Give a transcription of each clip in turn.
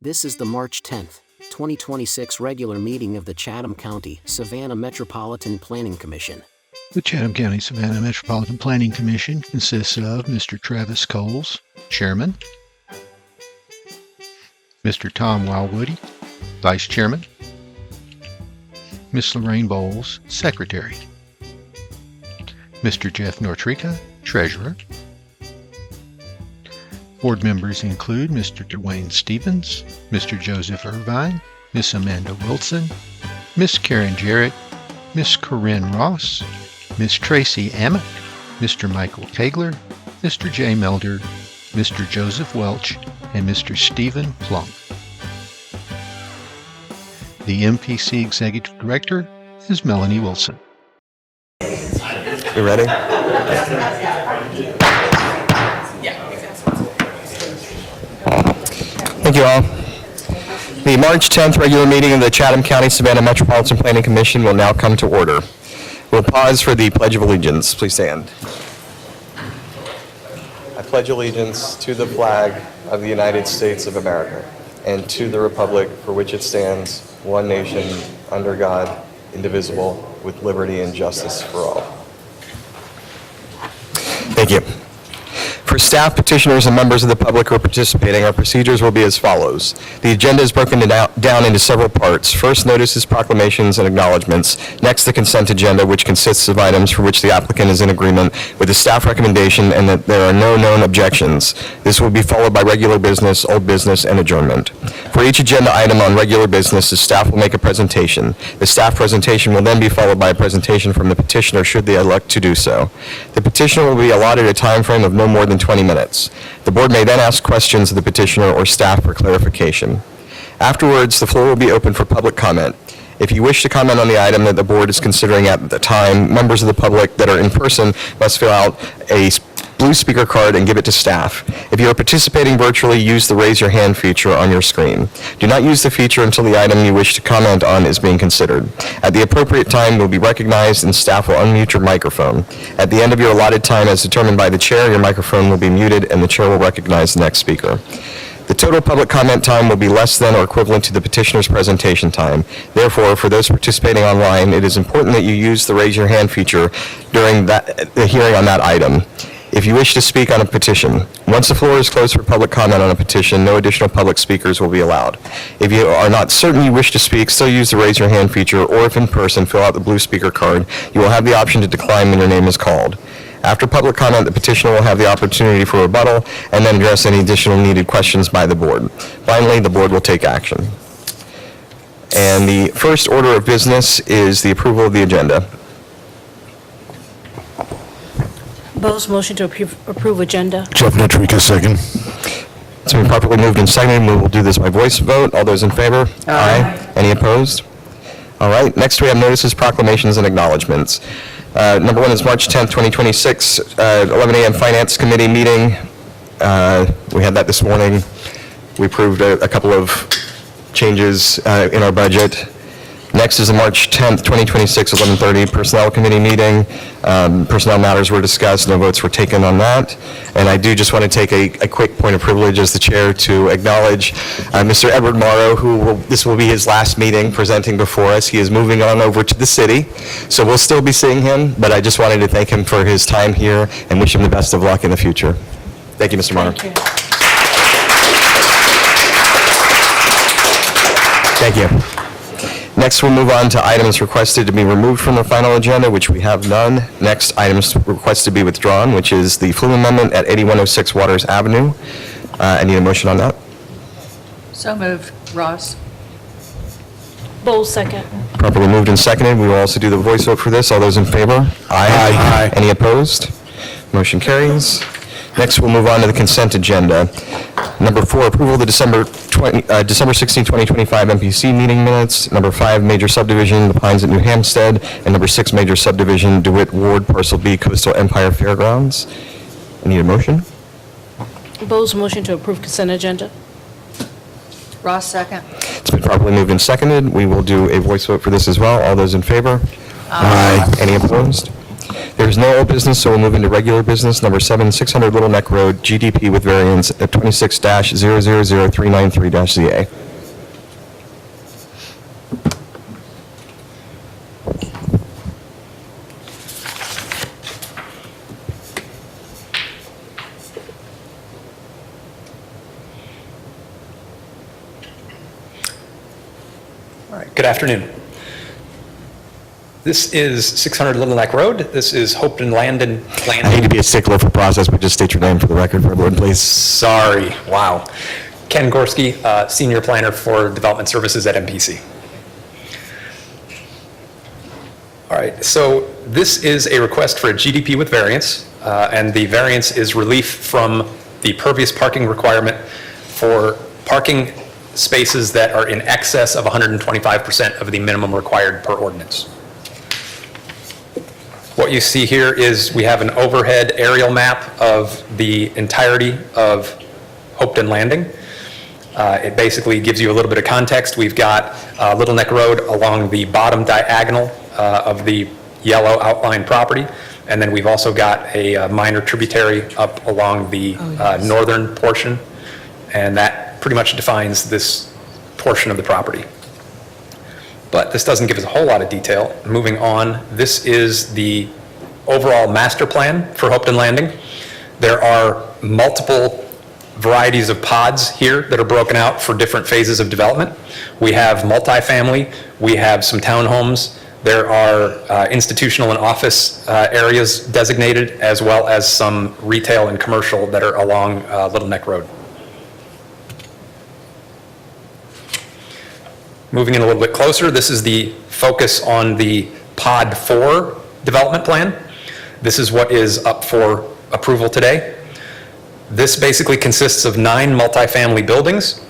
This is the March 10th, 2026 regular meeting of the Chatham County, Savannah Metropolitan Planning Commission. The Chatham County Savannah Metropolitan Planning Commission consists of Mr. Travis Coles, Chairman, Mr. Tom Wildwoody, Vice Chairman, Ms. Lorraine Bowles, Secretary, Mr. Jeff Nortrica, Treasurer. Board members include Mr. Dwayne Stevens, Mr. Joseph Irvine, Ms. Amanda Wilson, Ms. Karen Jarrett, Ms. Corinne Ross, Ms. Tracy Amick, Mr. Michael Kegler, Mr. Jay Melder, Mr. Joseph Welch, and Mr. Stephen Plunk. The MPC Executive Director is Melanie Wilson. You ready? Thank you all. The March 10th regular meeting of the Chatham County Savannah Metropolitan Planning Commission will now come to order. We'll pause for the Pledge of Allegiance. Please stand. I pledge allegiance to the flag of the United States of America and to the republic for which it stands, one nation, under God, indivisible, with liberty and justice for all. Thank you. For staff, petitioners, and members of the public who are participating, our procedures will be as follows. The agenda is broken down into several parts. First, notices, proclamations, and acknowledgments. Next, the consent agenda, which consists of items for which the applicant is in agreement with the staff recommendation and that there are no known objections. This will be followed by regular business, old business, and adjournment. For each agenda item on regular business, the staff will make a presentation. The staff presentation will then be followed by a presentation from the petitioner should they elect to do so. The petitioner will be allotted a time frame of no more than 20 minutes. The board may then ask questions of the petitioner or staff for clarification. Afterwards, the floor will be open for public comment. If you wish to comment on the item that the board is considering at the time, members of the public that are in person must fill out a blue speaker card and give it to staff. If you are participating virtually, use the raise your hand feature on your screen. Do not use the feature until the item you wish to comment on is being considered. At the appropriate time, you will be recognized and staff will unmute your microphone. At the end of your allotted time as determined by the chair, your microphone will be muted and the chair will recognize the next speaker. The total public comment time will be less than or equivalent to the petitioner's presentation time. Therefore, for those participating online, it is important that you use the raise your hand feature during the hearing on that item. If you wish to speak on a petition, once the floor is closed for public comment on a petition, no additional public speakers will be allowed. If you are not certain you wish to speak, still use the raise your hand feature, or if in person, fill out the blue speaker card. You will have the option to decline when your name is called. After public comment, the petitioner will have the opportunity for rebuttal and then address any additional needed questions by the board. Finally, the board will take action. And the first order of business is the approval of the agenda. Bose, motion to approve agenda. Jeff Nortrica, second. It's been properly moved and seconded. We will do this by voice vote. All those in favor? Aye. Any opposed? All right. Next, we have notices, proclamations, and acknowledgments. Number one is March 10th, 2026, 11 a.m. Finance Committee meeting. We had that this morning. We approved a couple of changes in our budget. Next is the March 10th, 2026, 11:30 Personnel Committee meeting. Personnel matters were discussed, no votes were taken on that. And I do just want to take a quick point of privilege as the chair to acknowledge Mr. Edward Morrow, this will be his last meeting presenting before us. He is moving on over to the city, so we'll still be seeing him, but I just wanted to thank him for his time here and wish him the best of luck in the future. Thank you, Mr. Morrow. Thank you. Thank you. Next, we'll move on to items requested to be removed from the final agenda, which we have none. Next, items requested to be withdrawn, which is the flu amendment at 8106 Waters Avenue. I need a motion on that. So moved. Ross. Bose, second. Properly moved and seconded. We will also do the voice vote for this. All those in favor? Aye. Any opposed? Motion carries. Next, we'll move on to the consent agenda. Number 4, approval of the December 16, 2025 MPC meeting minutes. Number 5, major subdivision, The Pines at New Hampstead. And number 6, major subdivision, DeWitt Ward, Parcel B, Coastal Empire Fairgrounds. I need a motion. Bose, motion to approve consent agenda. Ross, second. It's been properly moved and seconded. We will do a voice vote for this as well. All those in favor? Aye. Any opposed? There is no old business, so we'll move into regular business. Number 7, 600 Little Neck Road, GDP with variance at 26-000393-ZA. All right, good afternoon. This is 600 Little Neck Road. This is Hopeton Land and I hate to be a stickler for process, but just state your name for the record for everyone, please. Sorry, wow. Ken Gorski, Senior Planner for Development Services at MPC. All right, so this is a request for a GDP with variance, and the variance is relief from the pervious parking requirement for parking spaces that are in excess of 125% of the minimum required per ordinance. What you see here is we have an overhead aerial map of the entirety of Hopeton Landing. It basically gives you a little bit of context. We've got Little Neck Road along the bottom diagonal of the yellow outline property, and then we've also got a minor tributary up along the northern portion, and that pretty much defines this portion of the property. But this doesn't give us a whole lot of detail. Moving on, this is the overall master plan for Hopeton Landing. There are multiple varieties of pods here that are broken out for different phases of development. We have multifamily, we have some townhomes, there are institutional and office areas designated, as well as some retail and commercial that are along Little Neck Road. Moving in a little bit closer, this is the focus on the Pod 4 development plan. This is what is up for approval today. This basically consists of 9 multifamily buildings.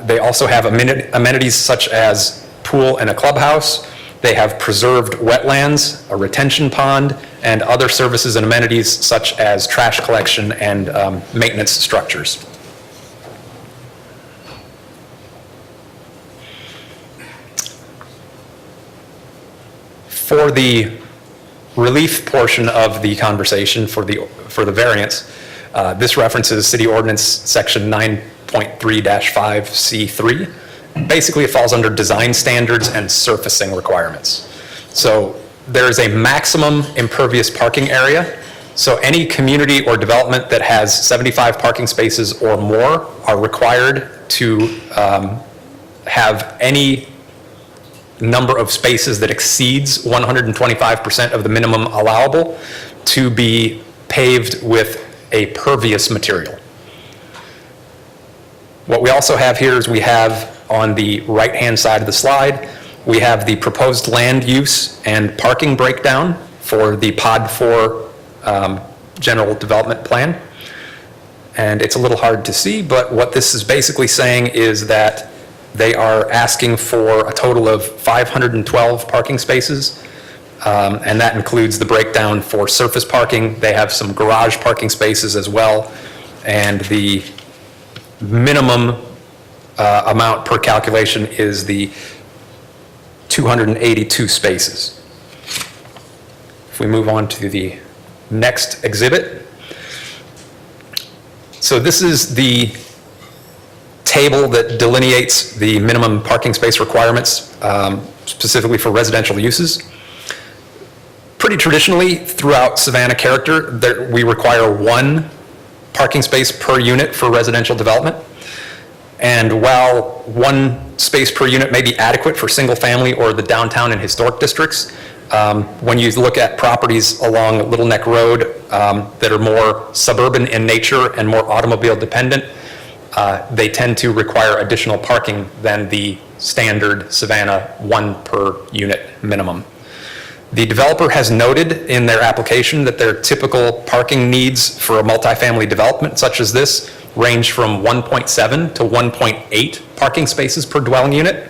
They also have amenities such as pool and a clubhouse. They have preserved wetlands, a retention pond, and other services and amenities such as trash collection and maintenance structures. For the relief portion of the conversation for the variance, this references City Ordinance Section 9.3-5C3. Basically, it falls under design standards and surfacing requirements. So there is a maximum impervious parking area. So any community or development that has 75 parking spaces or more are required to have any number of spaces that exceeds 125% of the minimum allowable to be paved with a pervious material. What we also have here is we have on the right-hand side of the slide, we have the proposed land use and parking breakdown for the Pod 4 general development plan. And it's a little hard to see, but what this is basically saying is that they are asking for a total of 512 parking spaces, and that includes the breakdown for surface parking. They have some garage parking spaces as well, and the minimum amount per calculation is the 282 spaces. If we move on to the next exhibit. So this is the table that delineates the minimum parking space requirements, specifically for residential uses. Pretty traditionally, throughout Savannah character, we require 1 parking space per unit for residential development. And while 1 space per unit may be adequate for single family or the downtown and historic districts, when you look at properties along Little Neck Road that are more suburban in nature and more automobile dependent, they tend to require additional parking than the standard Savannah 1 per unit minimum. The developer has noted in their application that their typical parking needs for a multifamily development such as this range from 1.7 to 1.8 parking spaces per dwelling unit.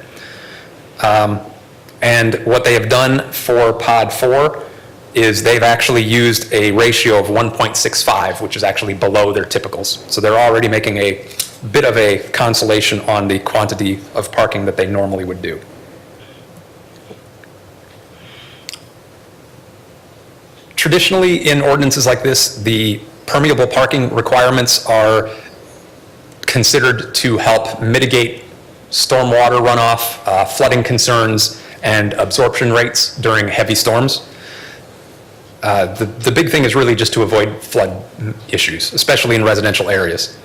And what they have done for Pod 4 is they've actually used a ratio of 1.65, which is actually below their typicals. So they're already making a bit of a consolation on the quantity of parking that they normally would do. Traditionally, in ordinances like this, the permeable parking requirements are considered to help mitigate stormwater runoff, flooding concerns, and absorption rates during heavy storms. The big thing is really just to avoid flood issues, especially in residential areas.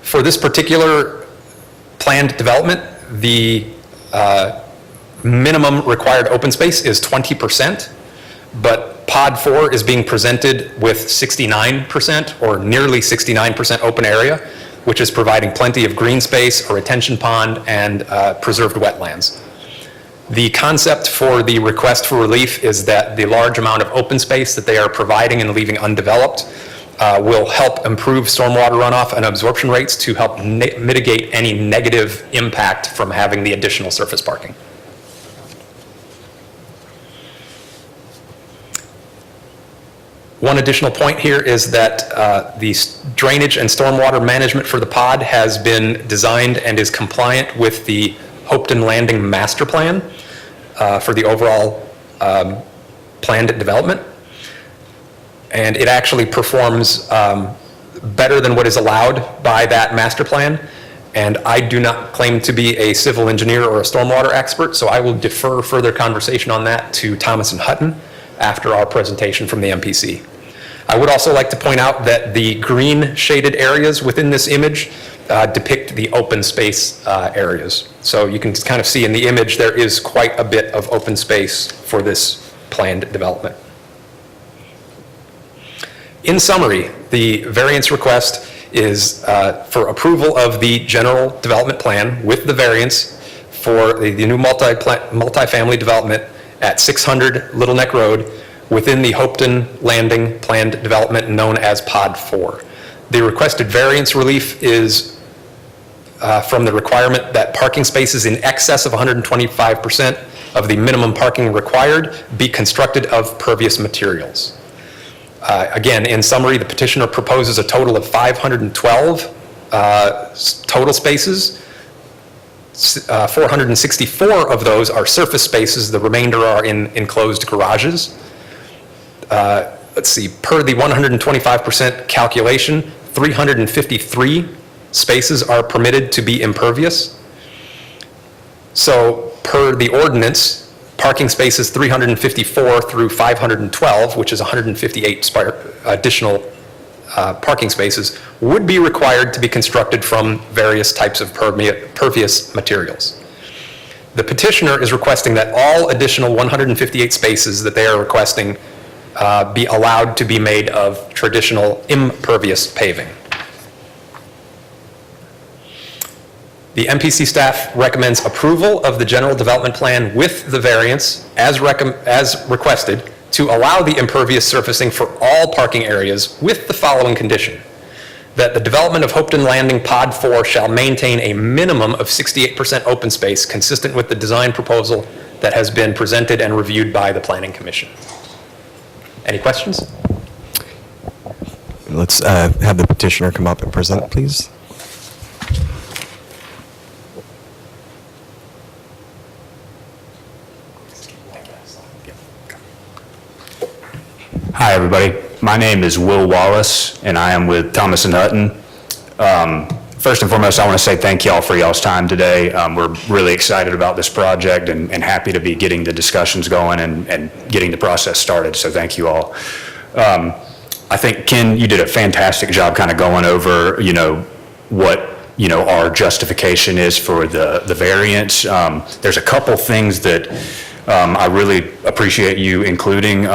For this particular planned development, the minimum required open space is 20%, but Pod 4 is being presented with 69% or nearly 69% open area, which is providing plenty of green space, a retention pond, and preserved wetlands. The concept for the request for relief is that the large amount of open space that they are providing and leaving undeveloped will help improve stormwater runoff and absorption rates to help mitigate any negative impact from having the additional surface parking. One additional point here is that the drainage and stormwater management for the pod has been designed and is compliant with the Hopeton Landing Master Plan for the overall planned development. And it actually performs better than what is allowed by that master plan. And I do not claim to be a civil engineer or a stormwater expert, so I will defer further conversation on that to Thomas and Hutton after our presentation from the MPC. I would also like to point out that the green shaded areas within this image depict the open space areas. So you can kind of see in the image there is quite a bit of open space for this planned development. In summary, the variance request is for approval of the general development plan with the variance for the new multifamily development at 600 Little Neck Road within the Hopeton Landing planned development known as Pod 4. The requested variance relief is from the requirement that parking spaces in excess of 125% of the minimum parking required be constructed of pervious materials. Again, in summary, the petitioner proposes a total of 512 total spaces. 464 of those are surface spaces. The remainder are in enclosed garages. Let's see, per the 125% calculation, 353 spaces are permitted to be impervious. So per the ordinance, parking spaces 354 through 512, which is 158 additional parking spaces, would be required to be constructed from various types of pervious materials. The petitioner is requesting that all additional 158 spaces that they are requesting be allowed to be made of traditional impervious paving. The MPC staff recommends approval of the general development plan with the variance as requested to allow the impervious surfacing for all parking areas with the following condition: that the development of Hopeton Landing Pod 4 shall maintain a minimum of 68% open space consistent with the design proposal that has been presented and reviewed by the Planning Commission. Any questions? Let's have the petitioner come up and present, please. Hi, everybody. My name is Will Wallace, and I am with Thomas and Hutton. First and foremost, I want to say thank y'all for y'all's time today. We're really excited about this project and happy to be getting the discussions going and getting the process started, so thank you all. I think, Ken, you did a fantastic job kind of going over, what, our justification is for the variance. There's a couple things that I really appreciate you including.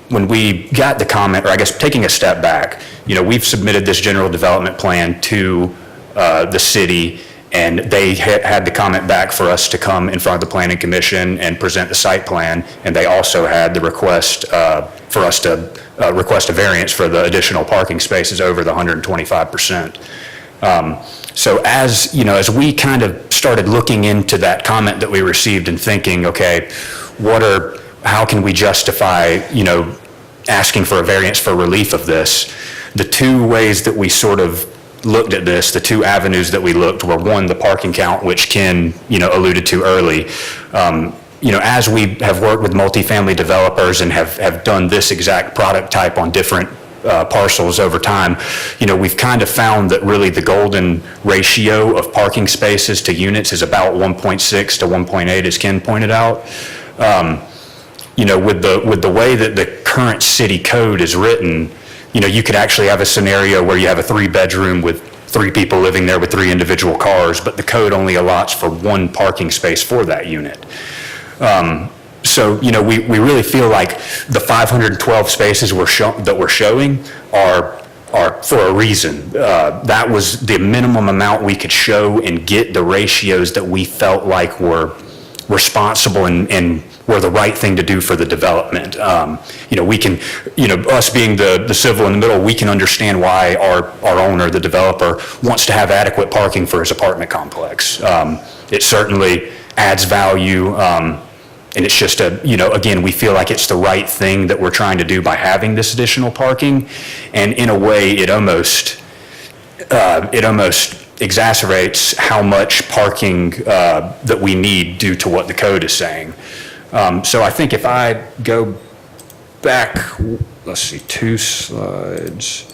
When we got the comment, or I guess taking a step back, we've submitted this general development plan to the city, and they had the comment back for us to come in front of the Planning Commission and present the site plan, and they also had the request for us to request a variance for the additional parking spaces over the 125%. So as we kind of started looking into that comment that we received and thinking, okay, how can we justify, asking for a variance for relief of this? The two ways that we sort of looked at this, the two avenues that we looked were, one, the parking count, which Ken, alluded to early. as we have worked with multifamily developers and have done this exact product type on different parcels over time, we've kind of found that really the golden ratio of parking spaces to units is about 1.6 to 1.8, as Ken pointed out. With the way that the current city code is written, you could actually have a scenario where you have a 3-bedroom with 3 people living there with 3 individual cars, but the code only allots for 1 parking space for that unit. So, we really feel like the 512 spaces that we're showing are for a reason. That was the minimum amount we could show and get the ratios that we felt like were responsible and were the right thing to do for the development. We can, us being the civil in the middle, we can understand why our owner, the developer, wants to have adequate parking for his apartment complex. It certainly adds value, and it's just again, we feel like it's the right thing that we're trying to do by having this additional parking. And in a way, it almost exacerbates how much parking that we need due to what the code is saying. So I think if I go back, let's see, 2 slides.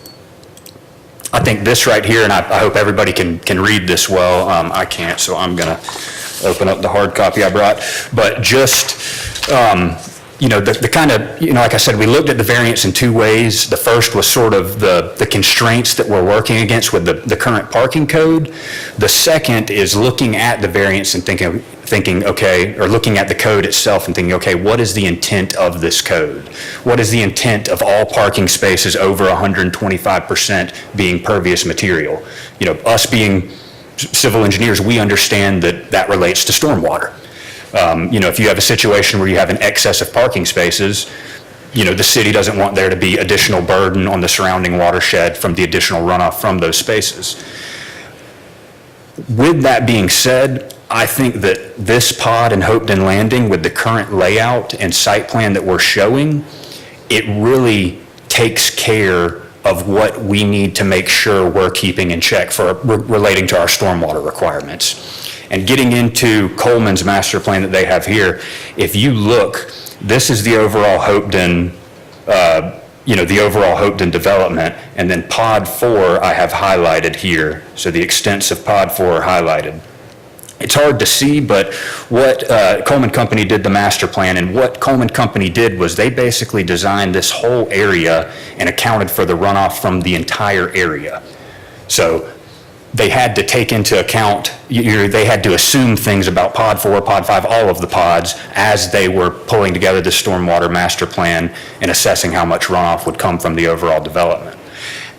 I think this right here, and I hope everybody can read this well. I can't, so I'm going to open up the hard copy I brought. But just, the kind of, like I said, we looked at the variance in 2 ways. The first was sort of the constraints that we're working against with the current parking code. The second is looking at the variance and thinking, okay, or looking at the code itself and thinking, okay, what is the intent of this code? What is the intent of all parking spaces over 125% being pervious material? Us being civil engineers, we understand that relates to stormwater. If you have a situation where you have an excess of parking spaces, the city doesn't want there to be additional burden on the surrounding watershed from the additional runoff from those spaces. With that being said, I think that this pod and Hopeton Landing, with the current layout and site plan that we're showing, it really takes care of what we need to make sure we're keeping in check for relating to our stormwater requirements. And getting into Coleman's master plan that they have here, if you look, this is the overall Hopeton, the overall Hopeton development, and then pod 4 I have highlighted here. So the extents of pod 4 are highlighted. It's hard to see, but what Coleman Company did the master plan, and what Coleman Company did was they basically designed this whole area and accounted for the runoff from the entire area. So they had to take into account, they had to assume things about pod 4, pod 5, all of the pods as they were pulling together the stormwater master plan and assessing how much runoff would come from the overall development.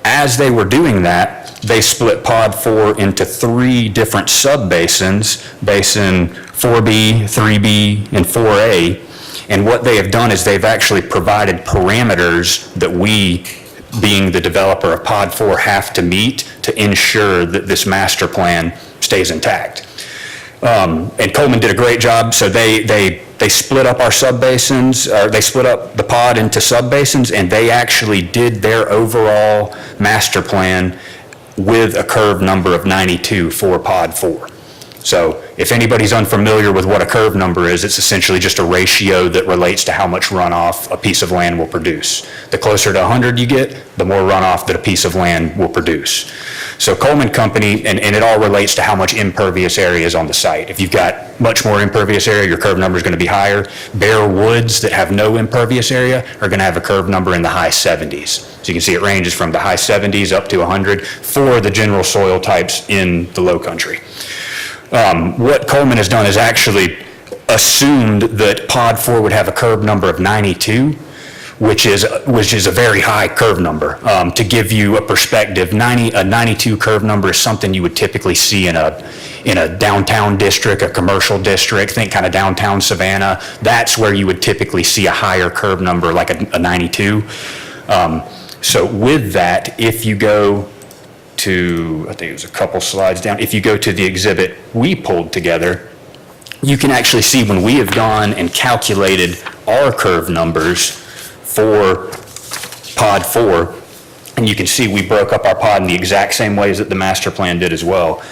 As they were doing that, they split pod 4 into 3 different subbasins, basin 4B, 3B, and 4A. And what they have done is they've actually provided parameters that we, being the developer of pod 4, have to meet to ensure that this master plan stays intact. And Coleman did a great job. So they split up our subbasins, or they split up the pod into subbasins, and they actually did their overall master plan with a curve number of 92 for pod 4. So if anybody's unfamiliar with what a curve number is, it's essentially just a ratio that relates to how much runoff a piece of land will produce. The closer to 100 you get, the more runoff that a piece of land will produce. So Coleman Company, and it all relates to how much impervious area is on the site. If you've got much more impervious area, your curve number is going to be higher. Bare woods that have no impervious area are going to have a curve number in the high 70s. So you can see it ranges from the high 70s up to 100 for the general soil types in the low country. What Coleman has done is actually assumed that pod 4 would have a curve number of 92, which is a very high curve number. To give you a perspective, a 92 curve number is something you would typically see in a downtown district, a commercial district, think kind of downtown Savannah. That's where you would typically see a higher curve number like a 92. So with that, if you go to, I think it was a couple slides down, if you go to the exhibit we pulled together, you can actually see when we have gone and calculated our curve numbers for pod 4, and you can see we broke up our pod in the exact same ways that the master plan did as well.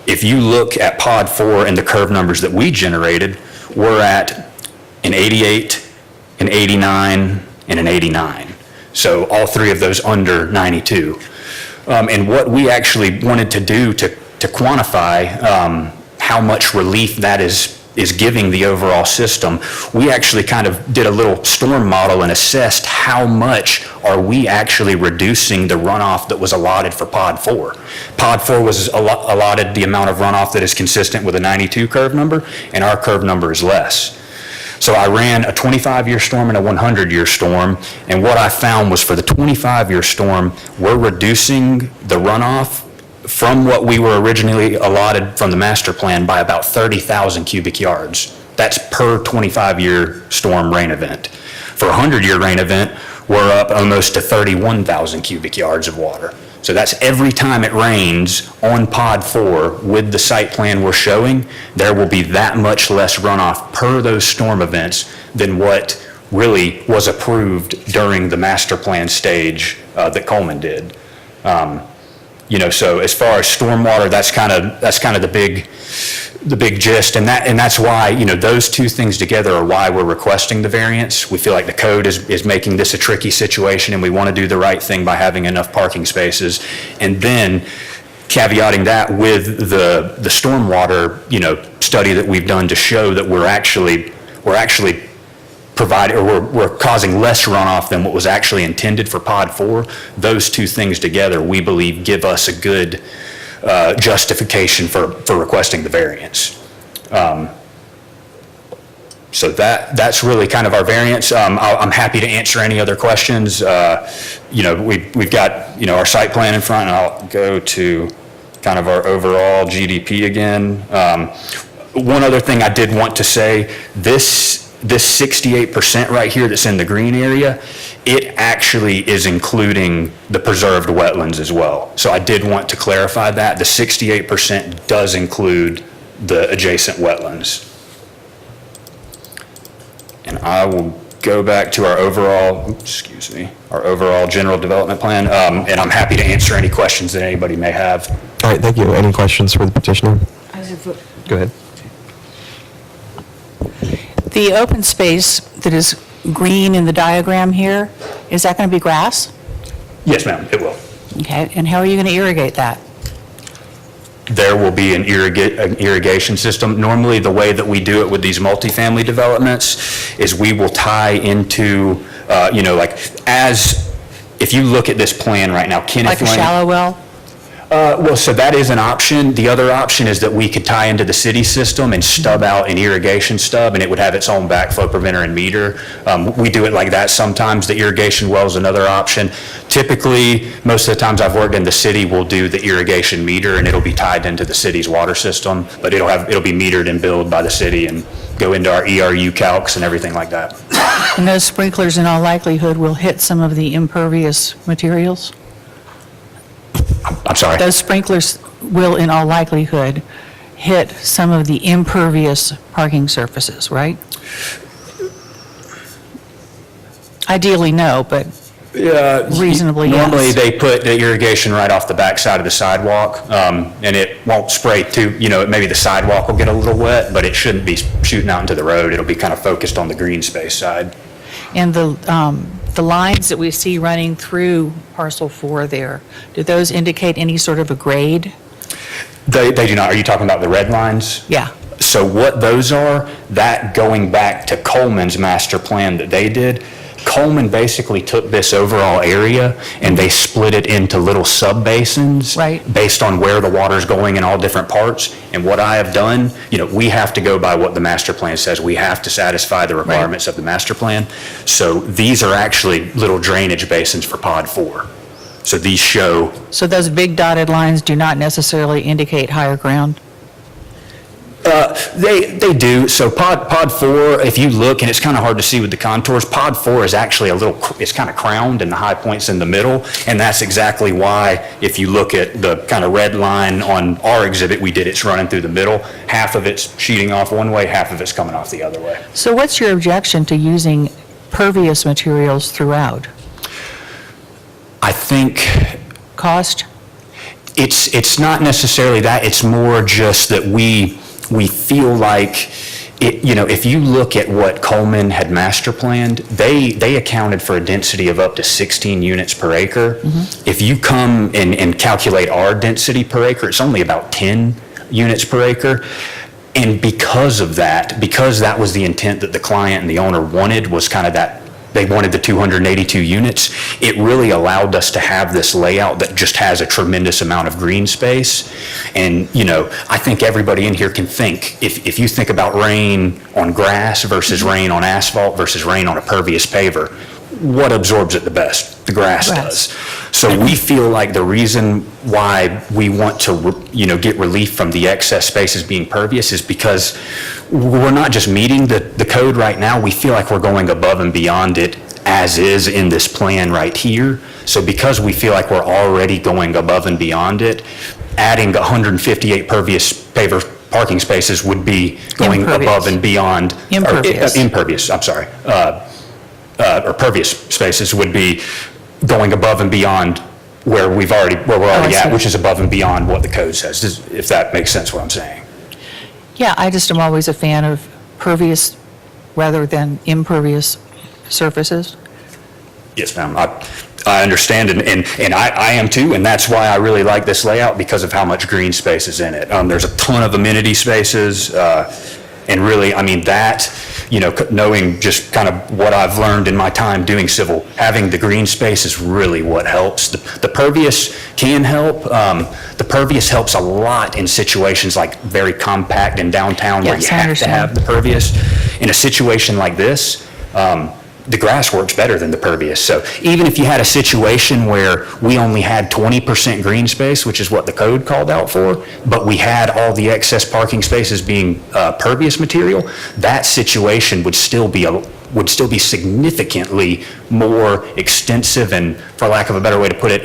If you look at pod 4 and the curve numbers that we generated, we're at an 88, an 89, and an 89. So all three of those under 92. And what we actually wanted to do to quantify how much relief that is giving the overall system, we actually kind of did a little storm model and assessed how much are we actually reducing the runoff that was allotted for Pod 4. Pod 4 was allotted the amount of runoff that is consistent with a 92 curve number, and our curve number is less. So I ran a 25-year storm and a 100-year storm, and what I found was for the 25-year storm, we're reducing the runoff from what we were originally allotted from the master plan by about 30,000 cubic yards. That's per 25-year storm rain event. For a 100-year rain event, we're up almost to 31,000 cubic yards of water. So that's every time it rains on Pod 4 with the site plan we're showing, there will be that much less runoff per those storm events than what really was approved during the master plan stage that Coleman did. So as far as stormwater, that's kind of the big gist, and that's why, those two things together are why we're requesting the variance. We feel like the code is making this a tricky situation, and we want to do the right thing by having enough parking spaces. And then caveating that with the stormwater, study that we've done to show that we're actually providing, or we're causing less runoff than what was actually intended for Pod 4. Those two things together, we believe, give us a good justification for requesting the variance. So that's really kind of our variance. I'm happy to answer any other questions. We've got, our site plan in front, and I'll go to kind of our overall GDP again. One other thing I did want to say, this 68% right here that's in the green area, it actually is including the preserved wetlands as well. So I did want to clarify that. The 68% does include the adjacent wetlands. And I will go back to our overall, our overall general development plan, and I'm happy to answer any questions that anybody may have. All right, thank you. Any questions for the petitioner? Go ahead. The open space that is green in the diagram here, is that going to be grass? Yes, ma'am, it will. Okay, and how are you going to irrigate that? There will be an irrigation system. Normally, the way that we do it with these multifamily developments is we will tie into, if you look at this plan right now, Kenneth Like a Lane. shallow well? So that is an option. The other option is that we could tie into the city system and stub out an irrigation stub, and it would have its own backflow preventer and meter. We do it like that sometimes. The irrigation well is another option. Typically, most of the times I've worked in the city, we'll do the irrigation meter, and it'll be tied into the city's water system, but it'll be metered and billed by the city and go into our ERU calcs and everything like that. And those sprinklers in all likelihood will hit some of the impervious materials? I'm sorry? Those sprinklers will in all likelihood hit some of the impervious parking surfaces, right? Ideally, no, but reasonably, yes. Normally, they put the irrigation right off the backside of the sidewalk, and it won't spray too, maybe the sidewalk will get a little wet, but it shouldn't be shooting out into the road. It'll be kind of focused on the green space side. And the lines that we see running through parcel 4 there, do those indicate any sort of a grade? They do not. Are you talking about the red lines? Yeah. So what those are, that going back to Coleman's master plan that they did, Coleman basically took this overall area and they split it into little sub-basins. Right. Based on where the water's going in all different parts. And what I have done, we have to go by what the master plan says. We have to satisfy the requirements of the master plan. So these are actually little drainage basins for Pod 4. So these show. So those big dotted lines do not necessarily indicate higher ground? They do. So pod 4, if you look, and it's kind of hard to see with the contours, Pod 4 is actually it's kind of crowned and the high point's in the middle. And that's exactly why, if you look at the kind of red line on our exhibit we did, it's running through the middle. Half of it's sheeting off one way, half of it's coming off the other way. So what's your objection to using pervious materials throughout? I think Cost? it's not necessarily that. It's more just that we feel like if you look at what Coleman had master planned, they accounted for a density of up to 16 units per acre. If you come and calculate our density per acre, it's only about 10 units per acre. And because of that, because that was the intent that the client and the owner wanted, was kind of that, they wanted the 282 units, it really allowed us to have this layout that just has a tremendous amount of green space. And, I think everybody in here can think, if you think about rain on grass versus rain on asphalt versus rain on a pervious paver, what absorbs it the best? The grass does. So we feel like the reason why we want to, get relief from the excess spaces being pervious is because we're not just meeting the code right now, we feel like we're going above and beyond it as is in this plan right here. So because we feel like we're already going above and beyond it, adding 158 pervious paver parking spaces would be going above and beyond. Impervious, I'm sorry. Or pervious spaces would be going above and beyond where we're already at, which is above and beyond what the code says, if that makes sense what I'm saying. Yeah, I just am always a fan of pervious rather than impervious surfaces. Yes, ma'am. I understand, and I am too, and that's why I really like this layout, because of how much green space is in it. There's a ton of amenity spaces, and really, that, knowing just kind of what I've learned in my time doing civil, having the green space is really what helps. The pervious can help. The pervious helps a lot in situations like very compact in downtown where you have to have the pervious. In a situation like this, the grass works better than the pervious. So even if you had a situation where we only had 20% green space, which is what the code called out for, but we had all the excess parking spaces being pervious material, that situation would still be significantly more extensive and, for lack of a better way to put it,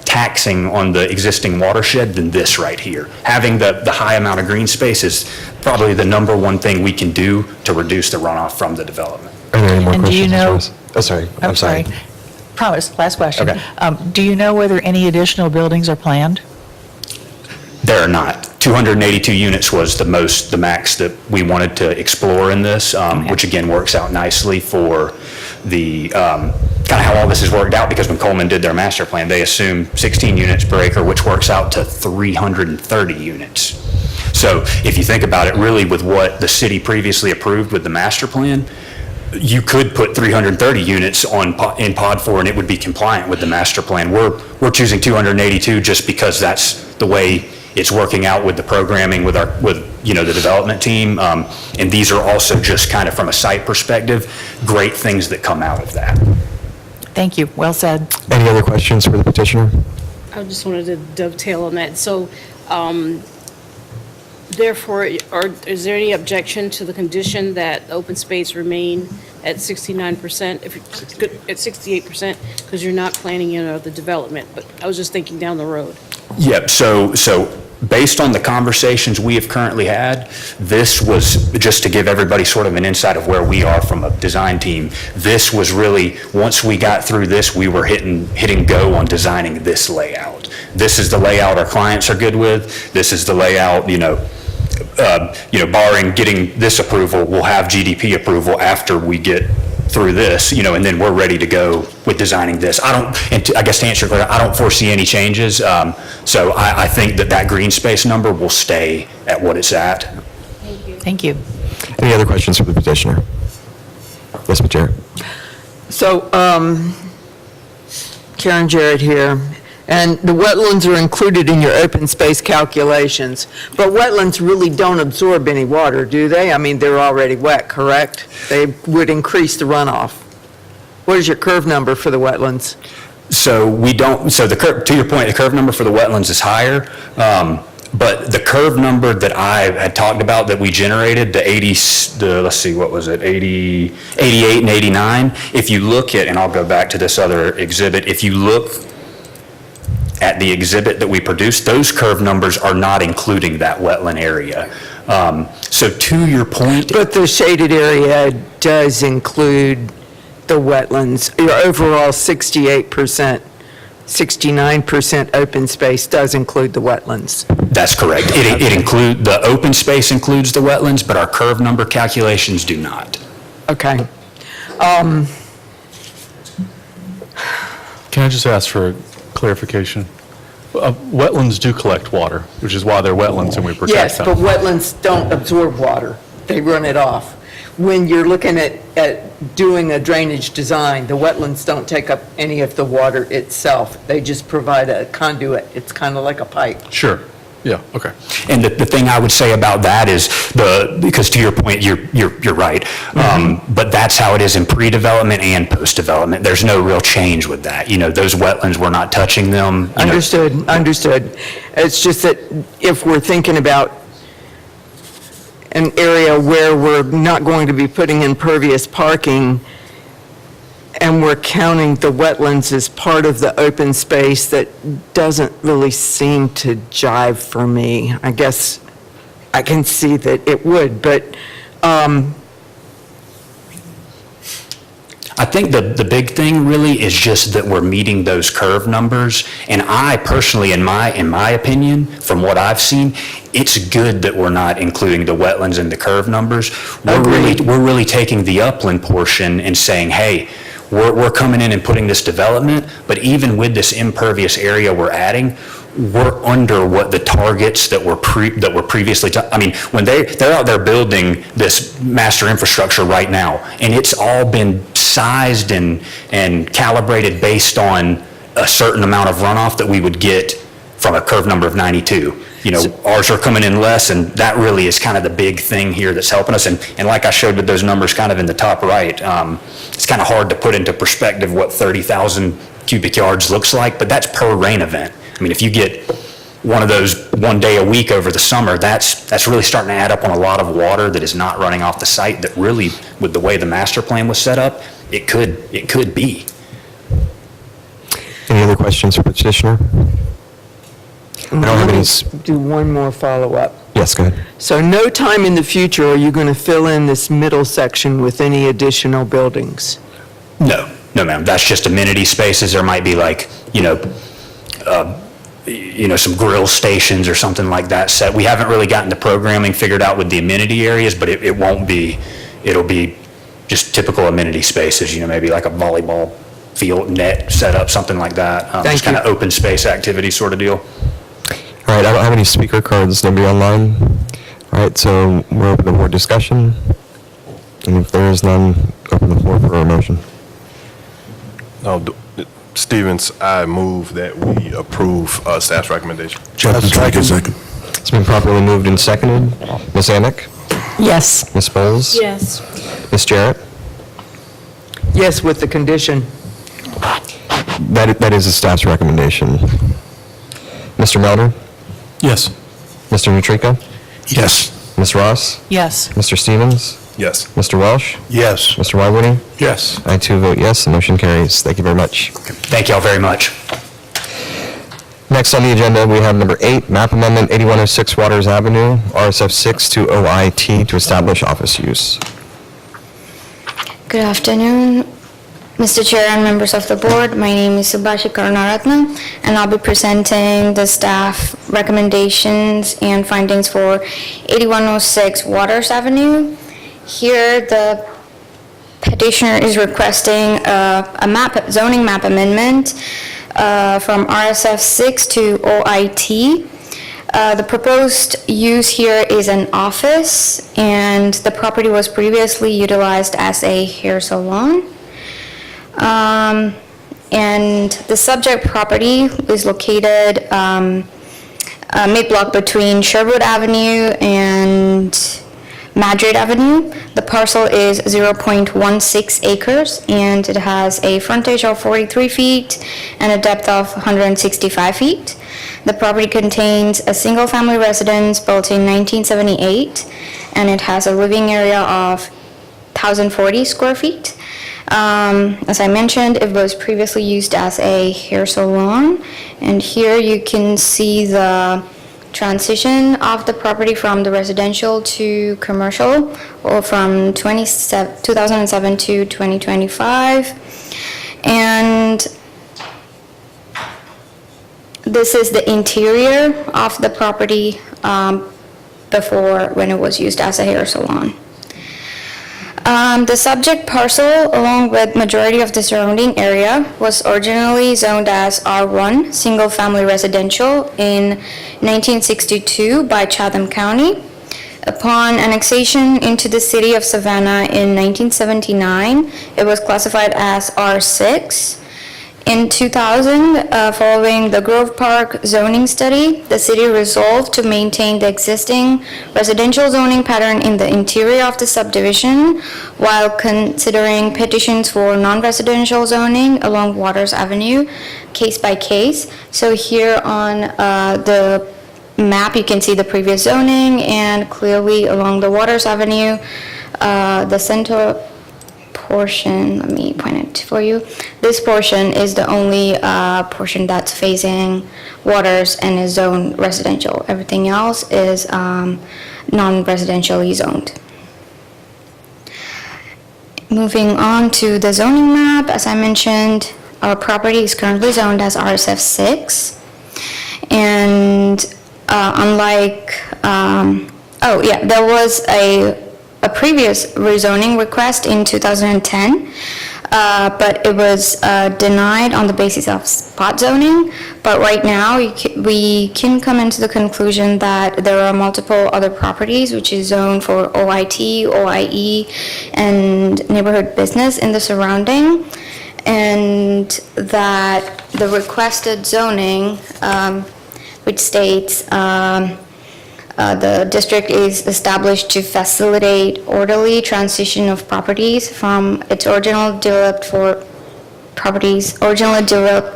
taxing on the existing watershed than this right here. Having the high amount of green space is probably the number one thing we can do to reduce the runoff from the development. Are there any more And do you questions? know- Oh, sorry. I'm sorry. Promise, last question. Okay. Do you know whether any additional buildings are planned? There are not. 282 units was the max that we wanted to explore in this, which again works out nicely for the, kind of how all this has worked out, because when Coleman did their master plan, they assumed 16 units per acre, which works out to 330 units. So if you think about it, really with what the city previously approved with the master plan, you could put 330 units in Pod 4 and it would be compliant with the master plan. We're choosing 282 just because that's the way it's working out with the programming with the development team. And these are also just kind of from a site perspective, great things that come out of that. Thank you, well said. Any other questions for the petitioner? I just wanted to dovetail on that. So, therefore, is there any objection to the condition that open space remain at 69%, if it's good, at 68%, because you're not planning any other development? But I was just thinking down the road. Yep, so based on the conversations we have currently had, this was, just to give everybody sort of an insight of where we are from a design team, this was really, once we got through this, we were hitting go on designing this layout. This is the layout our clients are good with. This is the layout, barring getting this approval, we'll have GDP approval after we get through this, and then we're ready to go with designing this. I guess to answer your question, I don't foresee any changes. So I think that green space number will stay at what it's at. Thank you. Any other questions for the petitioner? Yes, Ms. Jarrett. So, Karen Jarrett here, and the wetlands are included in your open space calculations, but wetlands really don't absorb any water, do they? I mean, they're already wet, correct? They would increase the runoff. What is your curve number for the wetlands? So to your point, the curve number for the wetlands is higher, but the curve number that I had talked about that we generated, let's see, what was it, 88 and 89, if you look at, and I'll go back to this other exhibit, if you look at the exhibit that we produced, those curve numbers are not including that wetland area. So to your point. But the shaded area does include the wetlands. Your overall 68%, 69% open space does include the wetlands. That's correct. The open space includes the wetlands, but our curve number calculations do not. Okay. Can I just ask for clarification? Wetlands do collect water, which is why they're wetlands and we protect Yes, them. but wetlands don't absorb water. They run it off. When you're looking at doing a drainage design, the wetlands don't take up any of the water itself. They just provide a conduit. It's kind of like a pipe. Sure. Yeah, okay. And the thing I would say about that is because to your point, you're right. But that's how it is in pre-development and post-development. There's no real change with that. You know, those wetlands, we're not touching them. You know. Understood. It's just that if we're thinking about an area where we're not going to be putting impervious parking, and we're counting the wetlands as part of the open space, that doesn't really seem to jive for me. I guess I can see that it would, but I think the big thing really is just that we're meeting those curve numbers. And I personally, in my opinion, from what I've seen, it's good that we're not including the wetlands in the curve numbers. We're really taking the upland portion and saying, hey, we're coming in and putting this development, but even with this impervious area we're adding, we're under what the targets that were previously, I mean, when they're out there building this master infrastructure right now, and it's all been sized and calibrated based on a certain amount of runoff that we would get from a curve number of 92. You know, ours are coming in less, and that really is kind of the big thing here that's helping us. And like I showed with those numbers kind of in the top right, it's kind of hard to put into perspective what 30,000 cubic yards looks like, but that's per rain event. I mean, if you get one of those one day a week over the summer, that's really starting to add up on a lot of water that is not running off the site that really, with the way the master plan was set up, it could be. Any other questions for petitioner? I don't have any. do one more follow-up. Yes, go ahead. So no time in the future are you going to fill in this middle section with any additional buildings? No, ma'am. That's just amenity spaces. There might be like, some grill stations or something like that set. We haven't really gotten the programming figured out with the amenity areas, but it won't be, it'll be just typical amenity spaces, maybe like a volleyball field net set up, something like that. Just kind of open space activity sort of deal. All right, I don't have any speaker cards, nobody online. All right, so we're open to more discussion. And if there is none, open the floor for a motion. Stevens, I move that we approve staff's recommendation. Second. It's been properly moved and seconded. Ms. Amick? Yes. Ms. Bowles? Yes. Ms. Jarrett? Yes, with the condition. That is a staff's recommendation. Mr. Melder? Yes. Mr. Nutrica? Yes. Ms. Ross? Yes. Mr. Stevens? Yes. Mr. Welsh? Yes. Mr. Wywoody? Yes. I too vote yes, the motion carries. Thank you very much. Thank y'all very much. Next on the agenda, we have number 8, map amendment 8106 Waters Avenue, RSF 6 to OIT to establish office use. Good afternoon, Mr. Chair and members of the board. My name is Subhashi Karunaratne, and I'll be presenting the staff recommendations and findings for 8106 Waters Avenue. Here, the petitioner is requesting a zoning map amendment from RSF 6 to OIT. The proposed use here is an office, and the property was previously utilized as a hair salon. And the subject property is located mid-block between Sherwood Avenue and Madrid Avenue. The parcel is 0.16 acres, and it has a frontage of 43 feet and a depth of 165 feet. The property contains a single-family residence built in 1978, and it has a living area of 1,040 square feet. As I mentioned, it was previously used as a hair salon, and here you can see the transition of the property from the residential to commercial, or from 2007 to 2025. And this is the interior of the property before, when it was used as a hair salon. The subject parcel, along with majority of the surrounding area, was originally zoned as R1, single-family residential, in 1962 by Chatham County. Upon annexation into the city of Savannah in 1979, it was classified as R6. In 2000, following the Grove Park zoning study, the city resolved to maintain the existing residential zoning pattern in the interior of the subdivision while considering petitions for non-residential zoning along Waters Avenue, case by case. So here on the map, you can see the previous zoning, and clearly along the Waters Avenue, the center portion, let me point it for you. This portion is the only portion that's facing Waters and is zoned residential. Everything else is non-residentially zoned. Moving on to the zoning map, as I mentioned, our property is currently zoned as RSF 6. And there was a previous rezoning request in 2010, but it was denied on the basis of spot zoning. But right now, we can come into the conclusion that there are multiple other properties which is zoned for OIT, OIE, and neighborhood business in the surrounding, and that the requested zoning, which states the district is established to facilitate orderly transition of properties from its originally developed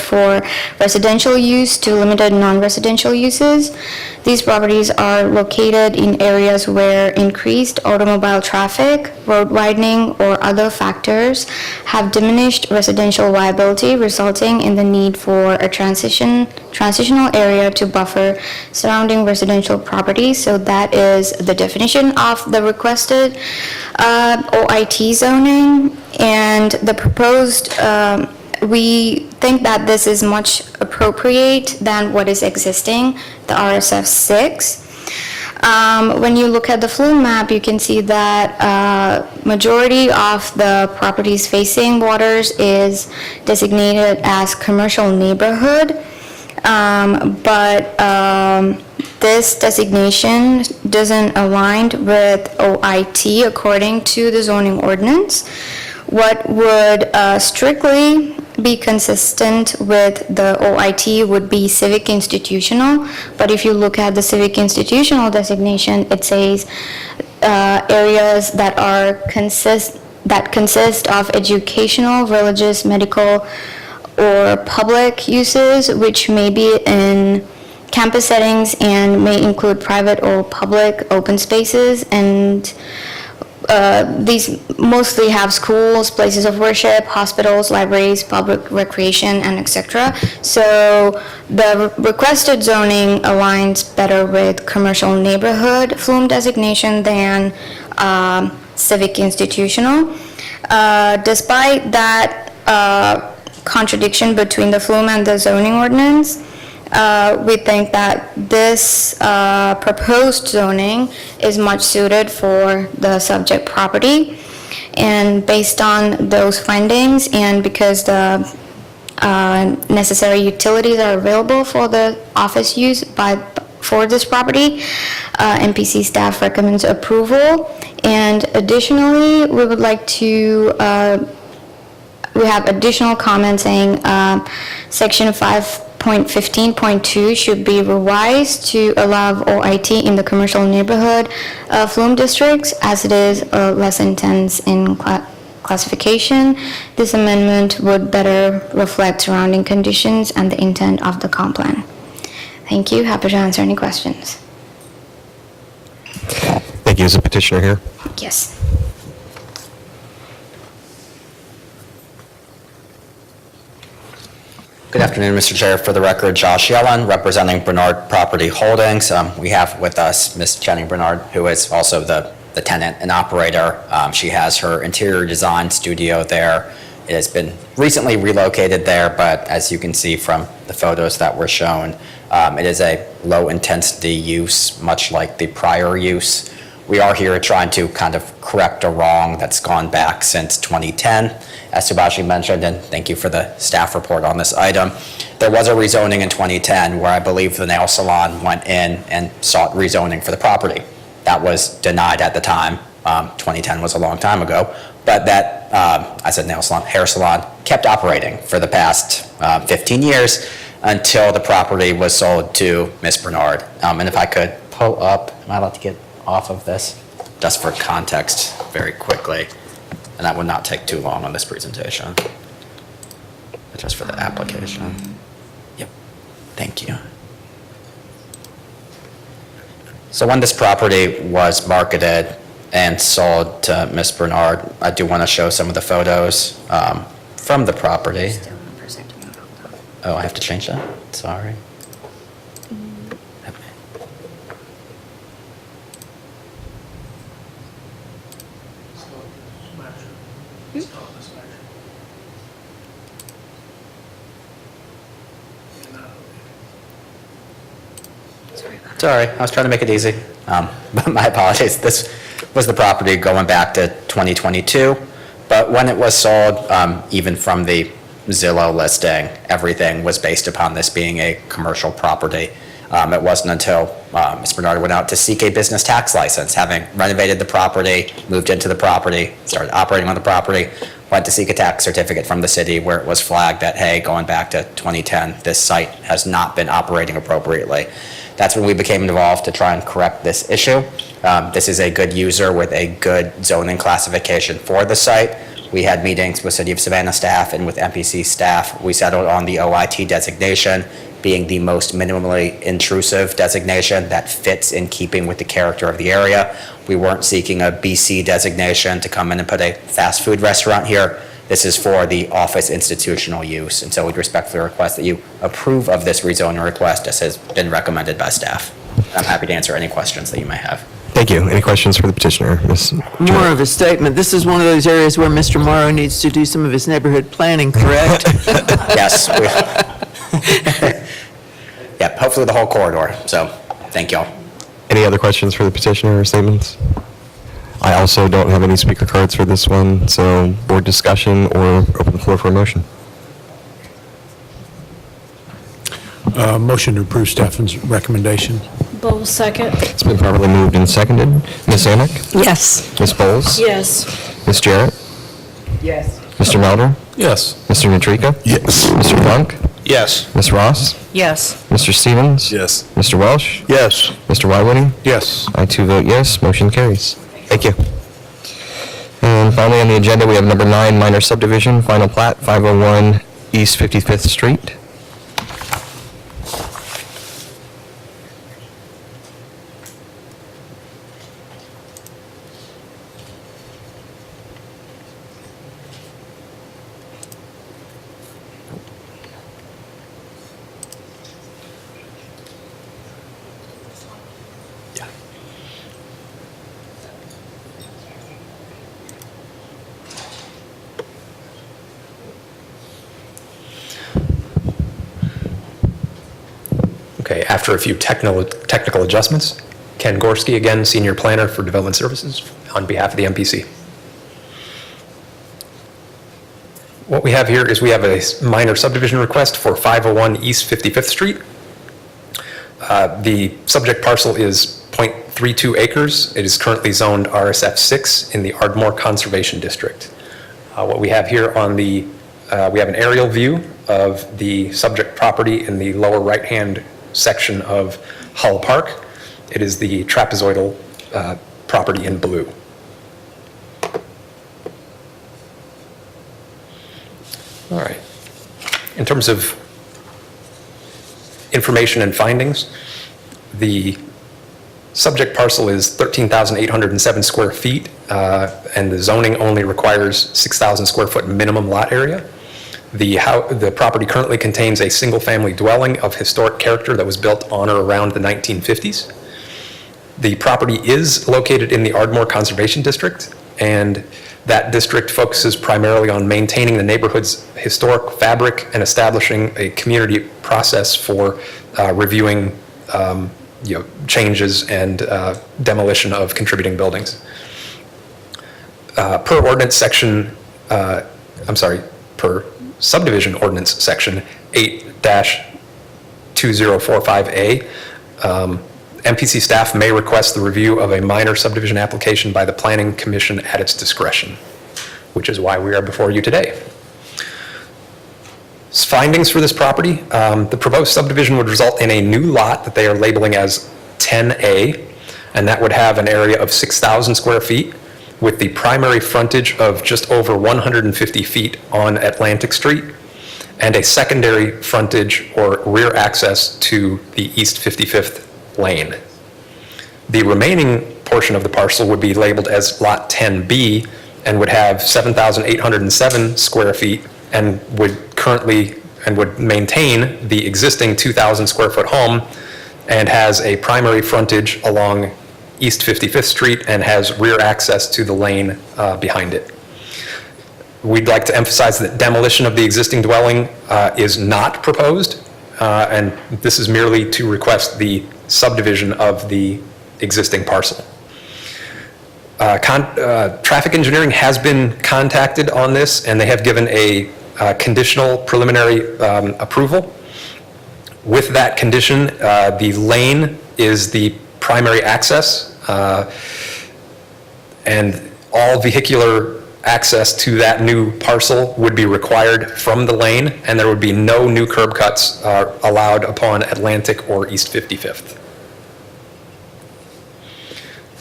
for residential use to limited non-residential uses. These properties are located in areas where increased automobile traffic, road widening, or other factors have diminished residential viability, resulting in the need for a transitional area to buffer surrounding residential properties. So that is the definition of the requested OIT zoning, and the proposed we think that this is much appropriate than what is existing, the RSF 6. When you look at the flume map, you can see that majority of the properties facing Waters is designated as commercial neighborhood, but this designation doesn't align with OIT according to the zoning ordinance. What would strictly be consistent with the OIT would be civic institutional, but if you look at the civic institutional designation, it says areas that consist of educational, religious, medical, or public uses, which may be in campus settings and may include private or public open spaces, and these mostly have schools, places of worship, hospitals, libraries, public recreation, and etc. So the requested zoning aligns better with commercial neighborhood flume designation than civic institutional. Despite that contradiction between the flume and the zoning ordinance, we think that this proposed zoning is much suited for the subject property. And based on those findings, and because the necessary utilities are available for the office use for this property, MPC staff recommends approval. And additionally, we would like to we have additional comments saying section 5.15.2 should be revised to allow OIT in the commercial neighborhood flume districts, as it is less intense in classification. This amendment would better reflect surrounding conditions and the intent of the comp plan. Thank you. Happy to answer any questions. Thank you. Is the petitioner here? Yes. Good afternoon, Mr. Chair. For the record, Josh Yellen, representing Bernard Property Holdings. We have with us Ms. Jenny Bernard, who is also the tenant and operator. She has her interior design studio there. It has been recently relocated there, but as you can see from the photos that were shown, it is a low-intensity use, much like the prior use. We are here trying to kind of correct a wrong that's gone back since 2010. As Subashi mentioned, and thank you for the staff report on this item, there was a rezoning in 2010 where I believe the nail salon went in and sought rezoning for the property. That was denied at the time. 2010 was a long time ago, but that, I said nail salon, hair salon, kept operating for the past 15 years until the property was sold to Ms. Bernard. And if I could pull up, am I allowed to get off of this? Just for context, very quickly. And that would not take too long on this presentation. Just for the application. Yep, thank you. So when this property was marketed and sold to Ms. Bernard, I do want to show some of the photos from the property. Oh, I have to change that? Sorry. Sorry, I was trying to make it easy. But my apologies. This was the property going back to 2022. But when it was sold, even from the Zillow listing, everything was based upon this being a commercial property. It wasn't until Ms. Bernard went out to seek a business tax license, having renovated the property, moved into the property, started operating on the property, went to seek a tax certificate from the city where it was flagged that, hey, going back to 2010, this site has not been operating appropriately. That's when we became involved to try and correct this issue. This is a good user with a good zoning classification for the site. We had meetings with City of Savannah staff and with MPC staff. We settled on the OIT designation being the most minimally intrusive designation that fits in keeping with the character of the area. We weren't seeking a BC designation to come in and put a fast food restaurant here. This is for the office institutional use, and so we'd respectfully request that you approve of this rezoning request as has been recommended by staff. I'm happy to answer any questions that you may have. Thank you. Any questions for the petitioner? Ms. More of a statement. This is one of those areas where Mr. Morrow needs to do some of his neighborhood planning, correct? Yes. Yep, hopefully the whole corridor, so thank y'all. Any other questions for the petitioner or statements? I also don't have any speaker cards for this one, so board discussion or open the floor for a motion. Motion to approve staff's recommendation. Bowles, second. It's been properly moved and seconded. Ms. Amick? Yes. Ms. Bowles? Yes. Ms. Jarrett? Yes. Mr. Melder? Yes. Mr. Natrika? Yes. Mr. Funk? Yes. Ms. Ross? Yes. Mr. Stevens? Yes. Mr. Welsh? Yes. Mr. Wywitty? Yes. I too vote yes. Motion carries. Thank you. And finally on the agenda, we have number 9, minor subdivision, final plat, 501 East 55th Street. Okay, after a few technical adjustments, Ken Gorski, again, Senior Planner for Development Services, on behalf of the MPC. What we have here is we have a minor subdivision request for 501 East 55th Street. The subject parcel is .32 acres. It is currently zoned RSF 6 in the Ardmore Conservation District. What we have here on the, we have an aerial view of the subject property in the lower right-hand section of Hull Park. It is the trapezoidal property in blue. All right. In terms of information and findings, the subject parcel is 13,807 square feet, and the zoning only requires 6,000 square foot minimum lot area. The property currently contains a single-family dwelling of historic character that was built on or around the 1950s. The property is located in the Ardmore Conservation District, and That district focuses primarily on maintaining the neighborhood's historic fabric and establishing a community process for reviewing changes and demolition of contributing buildings. Per ordinance section, per subdivision ordinance section 8-2045A, MPC staff may request the review of a minor subdivision application by the Planning Commission at its discretion, which is why we are before you today. Findings for this property, the proposed subdivision would result in a new lot that they are labeling as 10A, and that would have an area of 6,000 square feet with the primary frontage of just over 150 feet on Atlantic Street and a secondary frontage or rear access to the East 55th lane. The remaining portion of the parcel would be labeled as Lot 10B and would have 7,807 square feet and would maintain the existing 2,000 square foot home and has a primary frontage along East 55th Street and has rear access to the lane behind it. We'd like to emphasize that demolition of the existing dwelling is not proposed, and this is merely to request the subdivision of the existing parcel. Traffic engineering has been contacted on this, and they have given a conditional preliminary approval. With that condition, the lane is the primary access, and all vehicular access to that new parcel would be required from the lane, and there would be no new curb cuts allowed upon Atlantic or East 55th.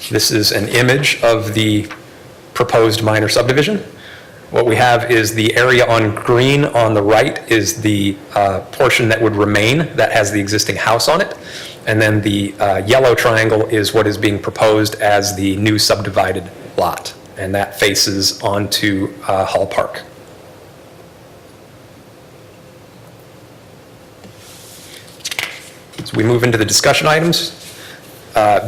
This is an image of the proposed minor subdivision. What we have is the area on green on the right is the portion that would remain that has the existing house on it. And then the yellow triangle is what is being proposed as the new subdivided lot. And that faces onto Hull Park. As we move into the discussion items,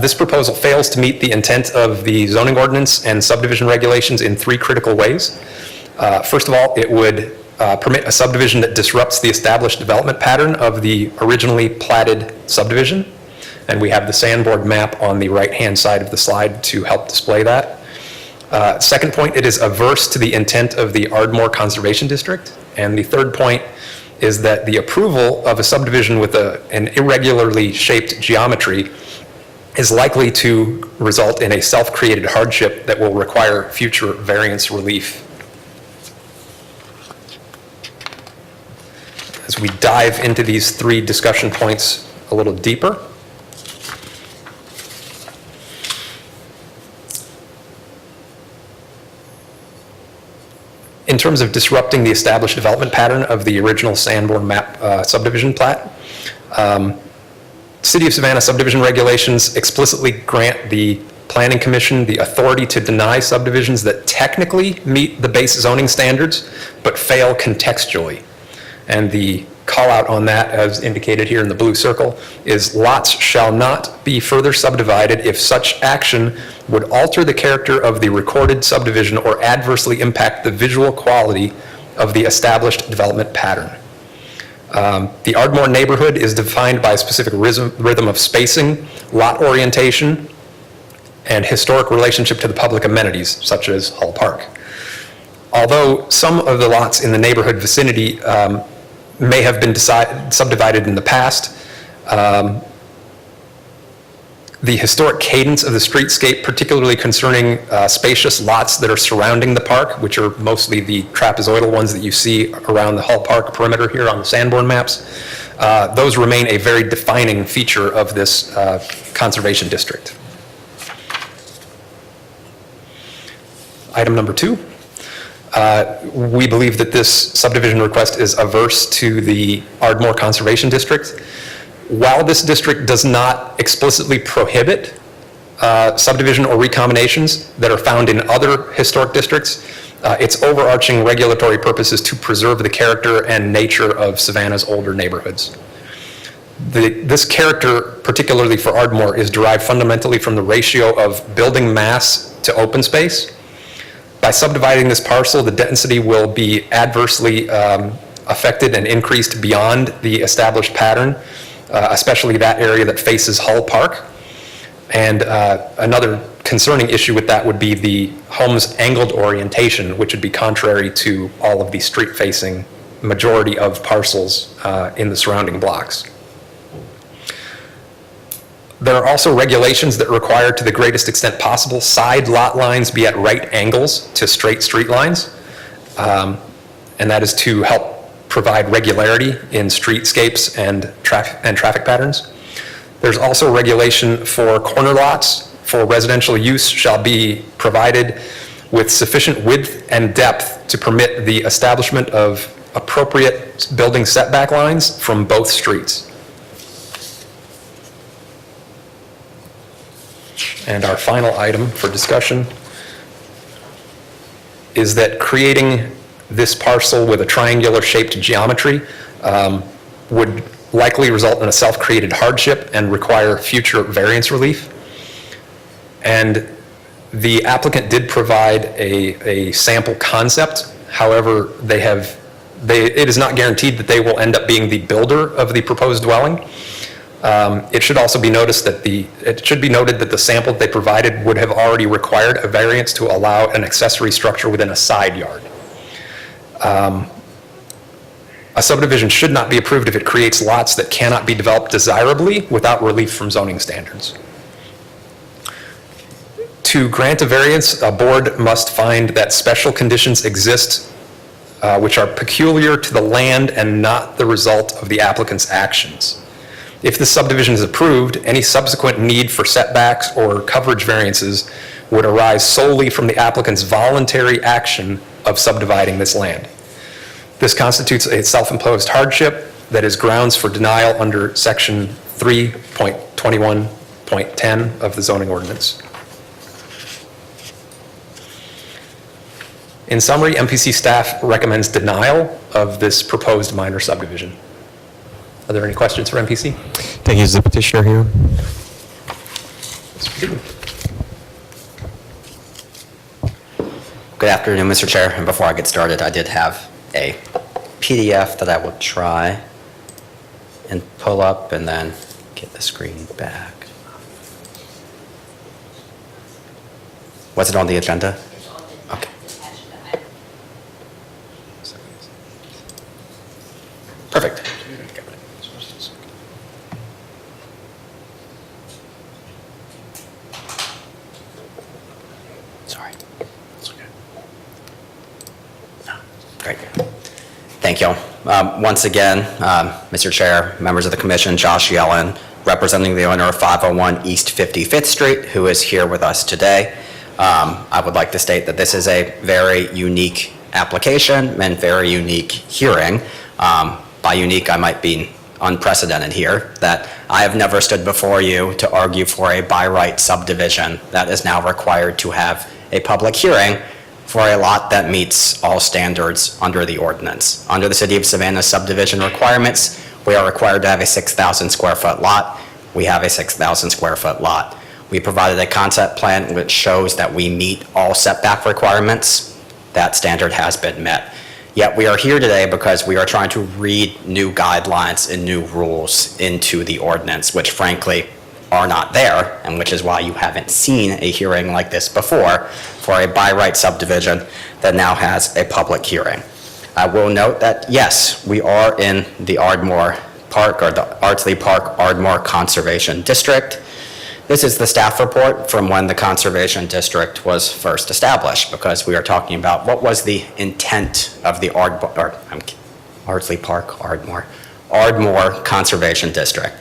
this proposal fails to meet the intent of the zoning ordinance and subdivision regulations in three critical ways. First of all, it would permit a subdivision that disrupts the established development pattern of the originally platted subdivision. And we have the sandboard map on the right-hand side of the slide to help display that. Second point, it is averse to the intent of the Ardmore Conservation District. And the third point is that the approval of a subdivision with an irregularly shaped geometry is likely to result in a self-created hardship that will require future variance relief. As we dive into these three discussion points a little deeper, in terms of disrupting the established development pattern of the original Sanborn map subdivision plat, City of Savannah subdivision regulations explicitly grant the Planning Commission the authority to deny subdivisions that technically meet the base zoning standards, but fail contextually. And the call out on that, as indicated here in the blue circle, is lots shall not be further subdivided if such action would alter the character of the recorded subdivision or adversely impact the visual quality of the established development pattern. The Ardmore neighborhood is defined by a specific rhythm of spacing, lot orientation, and historic relationship to the public amenities, such as Hull Park. Although some of the lots in the neighborhood vicinity may have been subdivided in the past, the historic cadence of the streetscape, particularly concerning spacious lots that are surrounding the park, which are mostly the trapezoidal ones that you see around the Hull Park perimeter here on the Sanborn maps, those remain a very defining feature of this conservation district. Item number 2. We believe that this subdivision request is averse to the Ardmore Conservation District. While this district does not explicitly prohibit subdivision or recombinations that are found in other historic districts, its overarching regulatory purpose is to preserve the character and nature of Savannah's older neighborhoods. This character, particularly for Ardmore, is derived fundamentally from the ratio of building mass to open space. By subdividing this parcel, the density will be adversely affected and increased beyond the established pattern, especially that area that faces Hull Park. And another concerning issue with that would be the home's angled orientation, which would be contrary to all of the street-facing majority of parcels in the surrounding blocks. There are also regulations that require, to the greatest extent possible, side lot lines be at right angles to straight street lines. And that is to help provide regularity in streetscapes and traffic patterns. There's also regulation for corner lots for residential use shall be provided with sufficient width and depth to permit the establishment of appropriate building setback lines from both streets. And our final item for discussion is that creating this parcel with a triangular shaped geometry would likely result in a self-created hardship and require future variance relief. And the applicant did provide a sample concept. However, it is not guaranteed that they will end up being the builder of the proposed dwelling. It should also be noted that the sample they provided would have already required a variance to allow an accessory structure within a side yard. A subdivision should not be approved if it creates lots that cannot be developed desirably without relief from zoning standards. To grant a variance, a board must find that special conditions exist which are peculiar to the land and not the result of the applicant's actions. If the subdivision is approved, any subsequent need for setbacks or coverage variances would arise solely from the applicant's voluntary action of subdividing this land. This constitutes a self-imposed hardship that is grounds for denial under section 3.21.10 of the zoning ordinance. In summary, MPC staff recommends denial of this proposed minor subdivision. Are there any questions for MPC? Thank you. Is the petitioner here? Good afternoon, Mr. Chair. And before I get started, I did have a PDF that I will try and pull up and then get the screen back. Was it on the agenda? Okay. Perfect. Sorry. No. Great. Thank you. Once again, Mr. Chair, members of the commission, Josh Yellen, representing the owner of 501 East 55th Street, who is here with us today. I would like to state that this is a very unique application and very unique hearing. By unique, I might mean unprecedented here, that I have never stood before you to argue for a by right subdivision that is now required to have a public hearing for a lot that meets all standards under the ordinance. Under the City of Savannah subdivision requirements, we are required to have a 6,000 square foot lot. We have a 6,000 square foot lot. We provided a concept plan which shows that we meet all setback requirements. That standard has been met. Yet we are here today because we are trying to read new guidelines and new rules into the ordinance, which frankly are not there, and which is why you haven't seen a hearing like this before for a by right subdivision that now has a public hearing. I will note that, yes, we are in the Ardmore Park, or the Ardsley Park Ardmore Conservation District. This is the staff report from when the Conservation District was first established, because we are talking about what was the intent of the Ardsley Park Ardmore Conservation District.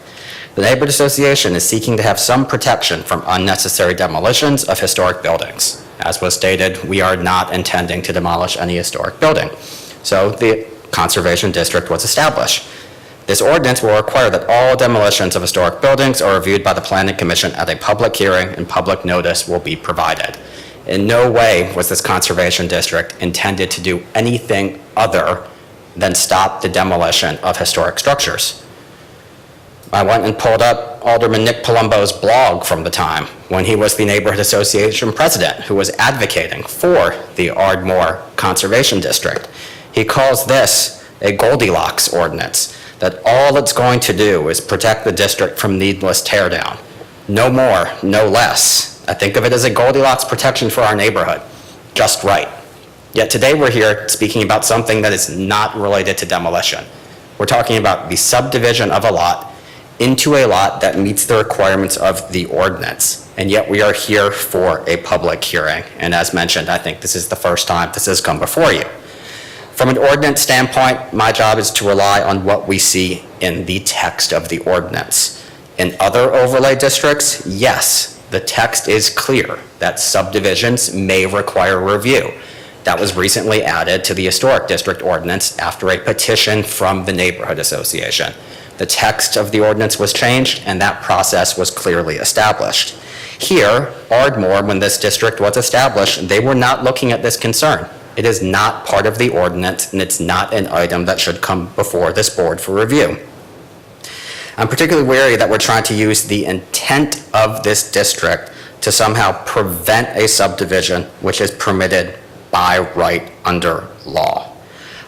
The neighborhood association is seeking to have some protection from unnecessary demolitions of historic buildings. As was stated, we are not intending to demolish any historic building. So the Conservation District was established. This ordinance will require that all demolitions of historic buildings are reviewed by the Planning Commission at a public hearing, and public notice will be provided. In no way was this Conservation District intended to do anything other than stop the demolition of historic structures. I went and pulled up Alderman Nick Palumbo's blog from the time when he was the Neighborhood Association president who was advocating for the Ardmore Conservation District. He calls this a Goldilocks ordinance, that all it's going to do is protect the district from needless teardown. No more, no less. I think of it as a Goldilocks protection for our neighborhood. Just right. Yet today we're here speaking about something that is not related to demolition. We're talking about the subdivision of a lot into a lot that meets the requirements of the ordinance. And yet we are here for a public hearing. And as mentioned, I think this is the first time this has come before you. From an ordinance standpoint, my job is to rely on what we see in the text of the ordinance. In other overlay districts, yes, the text is clear that subdivisions may require review. That was recently added to the Historic District Ordinance after a petition from the Neighborhood Association. The text of the ordinance was changed, and that process was clearly established. Here, Ardmore, when this district was established, they were not looking at this concern. It is not part of the ordinance, and it's not an item that should come before this board for review. I'm particularly wary that we're trying to use the intent of this district to somehow prevent a subdivision which is permitted by right under law.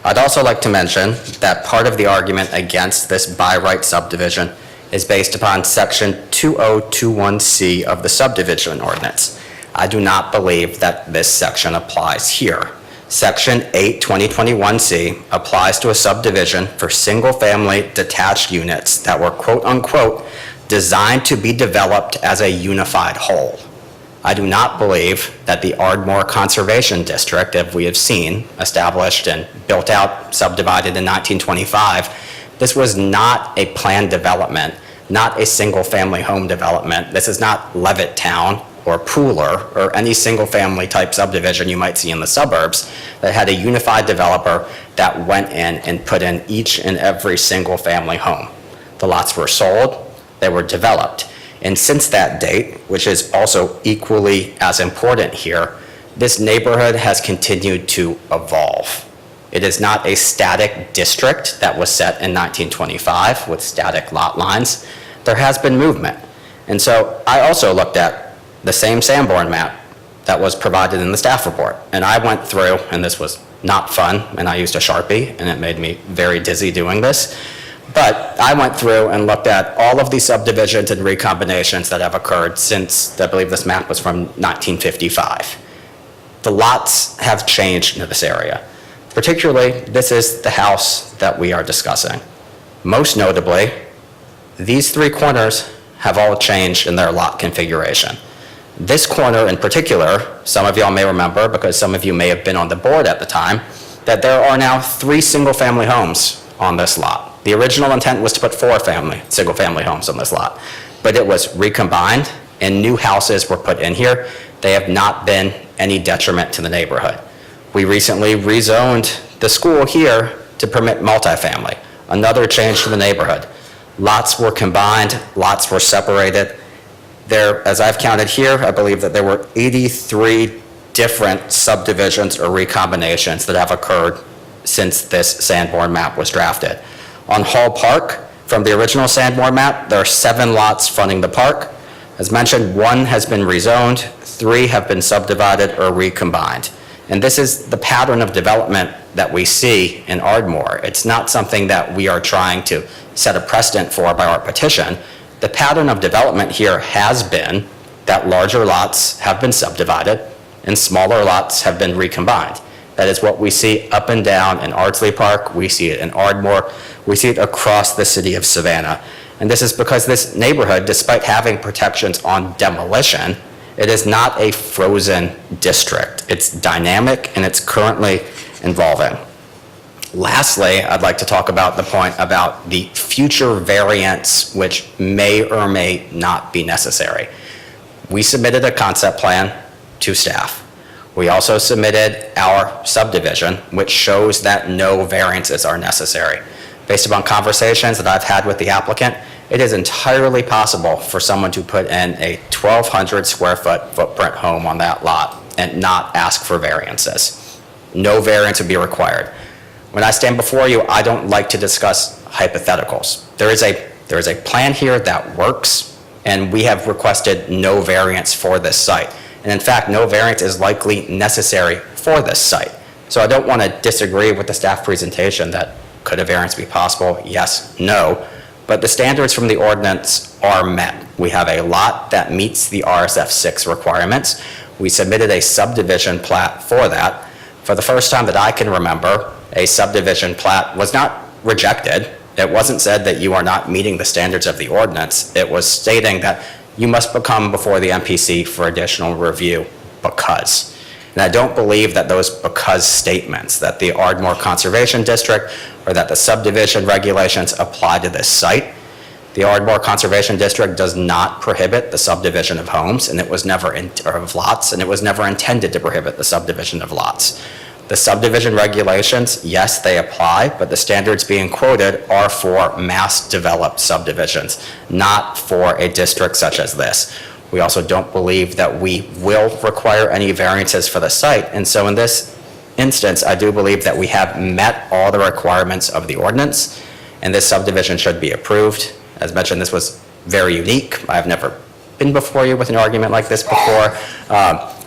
I'd also like to mention that part of the argument against this by right subdivision is based upon section 2021C of the subdivision ordinance. I do not believe that this section applies here. Section 8/2021C applies to a subdivision for single-family detached units that were quote-unquote designed to be developed as a unified whole. I do not believe that the Ardmore Conservation District, as we have seen, established and built out, subdivided in 1925, this was not a planned development, not a single-family home development. This is not Levittown or Pooler or any single-family type subdivision you might see in the suburbs that had a unified developer that went in and put in each and every single-family home. The lots were sold, they were developed. And since that date, which is also equally as important here, this neighborhood has continued to evolve. It is not a static district that was set in 1925 with static lot lines. There has been movement. And so I also looked at the same Sanborn map that was provided in the staff report. And I went through, and this was not fun, and I used a Sharpie, and it made me very dizzy doing this. But I went through and looked at all of these subdivisions and recombinations that have occurred since, I believe this map was from 1955. The lots have changed in this area. Particularly, this is the house that we are discussing. Most notably, these three corners have all changed in their lot configuration. This corner in particular, some of y'all may remember, because some of you may have been on the board at the time, that there are now 3 single-family homes on this lot. The original intent was to put 4 single-family homes on this lot, but it was recombined and new houses were put in here. They have not been any detriment to the neighborhood. We recently rezoned the school here to permit multifamily, another change to the neighborhood. Lots were combined, lots were separated. There, as I've counted here, I believe that there were 83 different subdivisions or recombinations that have occurred since this Sanborn map was drafted. On Hall Park, from the original Sanborn map, there are 7 lots fronting the park. As mentioned, 1 has been rezoned, 3 have been subdivided or recombined. And this is the pattern of development that we see in Ardmore. It's not something that we are trying to set a precedent for by our petition. The pattern of development here has been that larger lots have been subdivided and smaller lots have been recombined. That is what we see up and down in Ardsley Park. We see it in Ardmore. We see it across the city of Savannah. And this is because this neighborhood, despite having protections on demolition, it is not a frozen district. It's dynamic and it's currently evolving. Lastly, I'd like to talk about the point about the future variance, which may or may not be necessary. We submitted a concept plan to staff. We also submitted our subdivision, which shows that no variances are necessary. Based upon conversations that I've had with the applicant, it is entirely possible for someone to put in a 1,200 square foot footprint home on that lot and not ask for variances. No variance would be required. When I stand before you, I don't like to discuss hypotheticals. There is a There is a plan here that works, and we have requested no variance for this site. And in fact, no variance is likely necessary for this site. So I don't want to disagree with the staff presentation that could a variance be possible? Yes, no. But the standards from the ordinance are met. We have a lot that meets the RSF 6 requirements. We submitted a subdivision plat for that. For the first time that I can remember, a subdivision plat was not rejected. It wasn't said that you are not meeting the standards of the ordinance. It was stating that you must come before the MPC for additional review because. And I don't believe that those because statements, that the Ardmore Conservation District or that the subdivision regulations apply to this site. The Ardmore Conservation District does not prohibit the subdivision of homes, and it was never of lots, and it was never intended to prohibit the subdivision of lots. The subdivision regulations, yes, they apply, but the standards being quoted are for mass-developed subdivisions, not for a district such as this. We also don't believe that we will require any variances for the site, and so in this instance, I do believe that we have met all the requirements of the ordinance, and this subdivision should be approved. As mentioned, this was very unique. I've never been before you with an argument like this before,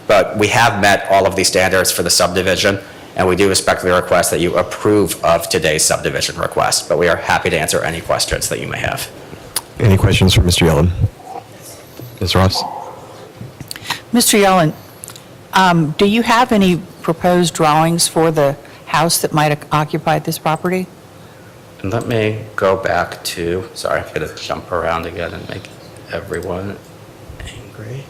but we have met all of these standards for the subdivision, and we do respectfully request that you approve of today's subdivision request, but we are happy to answer any questions that you may have. Any questions for Mr. Yellen? Ms. Ross? Mr. Yellen, do you have any proposed drawings for the house that might occupy this property? And let me go back to, sorry, I'm going to jump around again and make everyone angry.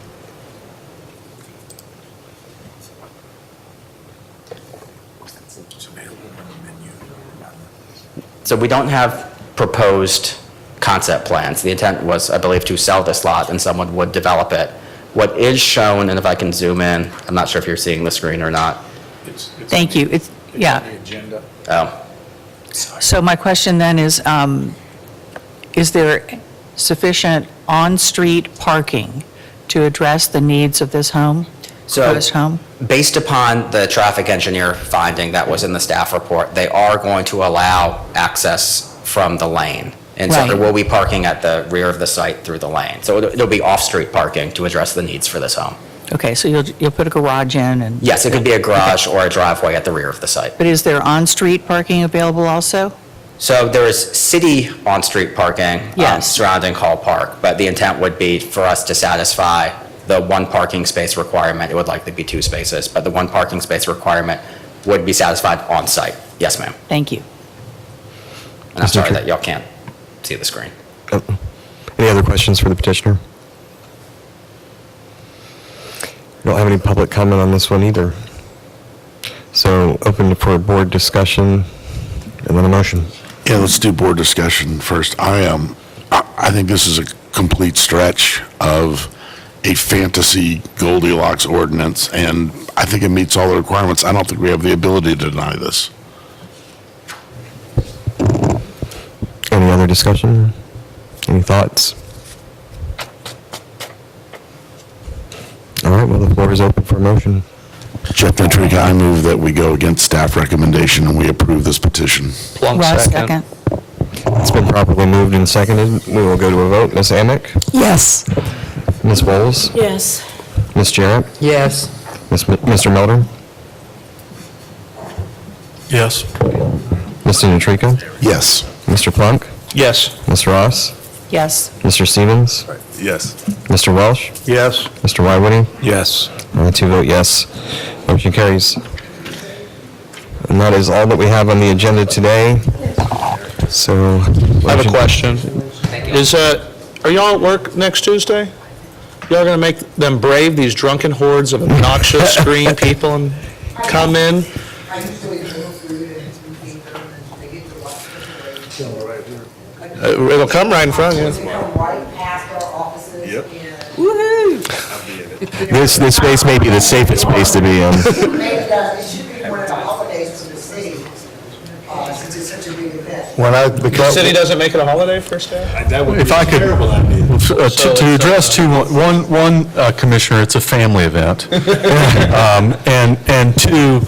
So we don't have proposed concept plans. The intent was, I believe, to sell this lot and someone would develop it. What is shown, and if I can zoom in, I'm not sure if you're seeing the screen or not. Thank you. It's yeah. The agenda. Oh, So my question then is there sufficient on-street parking to address the needs of this home? So, proposed home? based upon the traffic engineer finding that was in the staff report, they are going to allow access from the lane. And so Right. there will be parking at the rear of the site through the lane. So it'll be off-street parking to address the needs for this home. Okay, so you'll put a garage in and... Yes, it could be a garage or a driveway at the rear of the site. But is there on-street parking available also? So there is city on-street parking Yes. surrounding Hall Park, but the intent would be for us to satisfy the one parking space requirement. It would likely be 2 spaces, but the one parking space requirement would be satisfied on-site. Yes, ma'am. Thank you. And I'm sorry that y'all can't see the screen. Any other questions for the petitioner? We don't have any public comment on this one either. So open for board discussion and then a motion. Yeah, let's do board discussion first. I think this is a complete stretch of a fantasy Goldilocks ordinance, and I think it meets all the requirements. I don't think we have the ability to deny this. Any other discussion? Any thoughts? All right, well, the floor is open for a motion. Jeff Ventrica, I move that we go against staff recommendation and we approve this petition. Plunk Ross, second. It's been properly moved and seconded. We will go to a vote. Ms. Amick? Yes. Ms. Bowles? Yes. Ms. Jarrett? Yes. Mr. Melder? Yes. Mr. Natrika? Yes. Mr. Plunk? Yes. Ms. Ross? Yes. Mr. Stevens? Yes. Mr. Welsh? Yes. Mr. Wywoody? Yes. I 2 vote yes. Motion carries. And that is all that we have on the agenda today. So. I have a question. Are y'all at work next Tuesday? Y'all gonna make them brave these drunken hordes of obnoxious screen people and come in? It'll come right in front of you. This space may be the safest space to be in. It should be one of the holidays for the city, since it's such a big event. The city doesn't make it a holiday first day? If I could, to address one commissioner, it's a family event. And two,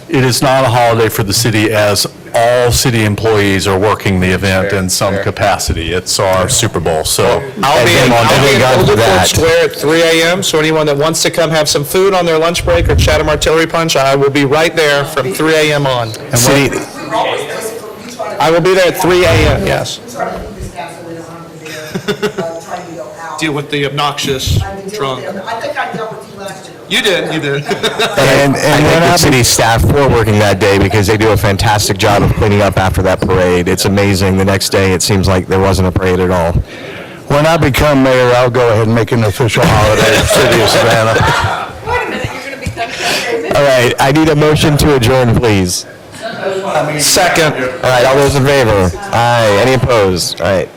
it is not a holiday for the city as all city employees are working the event in some capacity. It's our Super Bowl, so. I'll be in God for Old that. Fort Square at 3 a.m., so anyone that wants to come have some food on their lunch break or Chatham Artillery Punch, I will be right there from 3 a.m. on. City, I will be there at 3 a.m., yes. We try to do this now so we don't have to be trying to go out. Deal with the obnoxious drunk. I think I dealt with you last year. You did. and thank the city staff for working that day because they do a fantastic job of cleaning up after that parade. It's amazing. The next day, it seems like there wasn't a parade at all. When I become mayor, I'll go ahead and make an official holiday of the city of Savannah. Wait a minute, you're going to become All right, I need a motion to adjourn, please. Second. All right, all those in favor? Aye. Any opposed? All right.